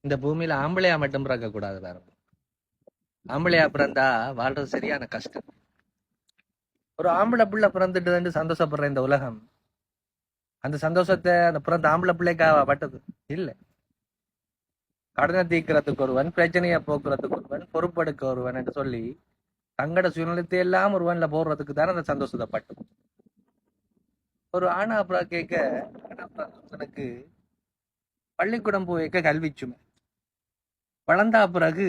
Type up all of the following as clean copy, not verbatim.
இந்த பூமியில ஆம்பளையா மட்டும் பிறக்க கூடாது பாருங்க. ஆம்பளையா பிறந்தா வாழ்றது சரியான கஷ்டம். ஒரு ஆம்பளை பிள்ளை பிறந்துட்டு சந்தோஷப்படுற இந்த உலகம், அந்த சந்தோஷத்தை அந்த பிறந்த ஆம்பளை பிள்ளைக்காக பட்டது இல்ல. கடனை தீர்க்கிறதுக்கு ஒருவன், பிரச்சனையை போக்குறதுக்கு ஒருவன், பொறுப்பெடுக்க ஒருவன் என்று சொல்லி தங்கட சுயநலத்தை எல்லாம் ஒருவன்ல போடுறதுக்கு தானே அந்த சந்தோஷத்தை பட்டது. ஒரு ஆணா அப்புறம் கேட்க எனக்கு பள்ளிக்கூடம் போய்க்க கல்வி சுமை, வளர்ந்தா பிறகு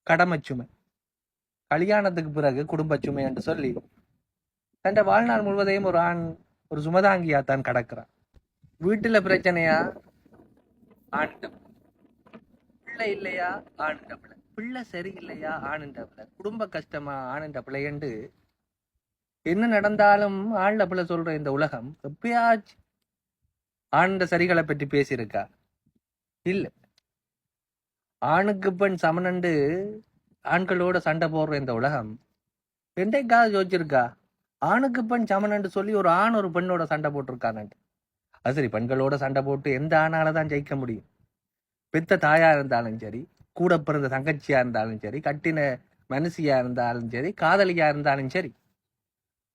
கடமை சுமை, கல்யாணத்துக்கு பிறகு குடும்ப சுமை என்று சொல்லி தன் வாழ்நாள் முழுவதையும் ஒரு ஆண் ஒரு சுமதாங்கியா தான் கடக்கிறான். வீட்டுல பிரச்சனையா ஆண்ட பிள்ளை இல்லையா ஆணுண்ட பிள்ளை, பிள்ளை சரியில்லையா ஆணுண்ட பிள்ளை, குடும்ப கஷ்டமா ஆணுண்ட பிள்ளை என்று என்ன நடந்தாலும் ஆண்ட பிள்ளை சொல்ற இந்த உலகம் எப்பயாச்சு ஆண்ட சரிகளை பற்றி பேசியிருக்கா? இல்ல. ஆணுக்கு பெண் சமனண்டு ஆண்களோட சண்டை போடுற இந்த உலகம் என்றைக்காவது யோசிச்சிருக்கா ஆணுக்கு பெண் சமனண்டு சொல்லி ஒரு ஆண் ஒரு பெண்ணோட சண்டை போட்டிருக்கானு? அது சரி, பெண்களோட சண்டை போட்டு எந்த ஆணாலதான் ஜெயிக்க முடியும்? பெத்த தாயா இருந்தாலும் சரி, கூட பிறந்த தங்கச்சியா இருந்தாலும் சரி, கட்டின மனுஷியா இருந்தாலும் சரி, காதலியா இருந்தாலும் சரி,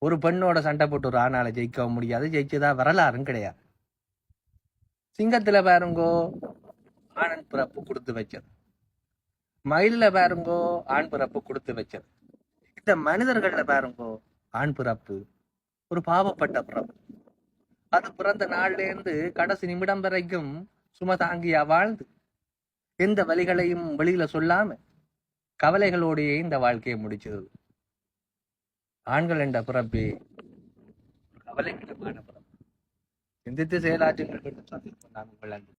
ஒரு பெண்ணோட சண்டை போட்டு ஒரு ஆணால ஜெயிக்கவும் முடியாது. ஜெயிச்சதா வரலாறும் கிடையாது. சிங்கத்துல பாருங்கோ ஆண் பிறப்பு கொடுத்து வச்சது, மயில பாருங்கோ ஆண் பிறப்பு கொடுத்து வச்சது. இந்த மனிதர்கள்ல பாருங்கோ ஆண் பிறப்பு ஒரு பாவப்பட்ட பிறப்பு. அது பிறந்த நாள்ல இருந்து கடைசி நிமிடம் வரைக்கும் சுமதாங்கியா வாழ்ந்து எந்த வழிகளையும் வெளியில சொல்லாம கவலைகளோடையே இந்த வாழ்க்கையை முடிச்சது. ஆண்கள் என்ற பிறப்பே கவலைக்கிடமான பிறப்பு. சிந்தித்து செயலாற்றுங்கள்.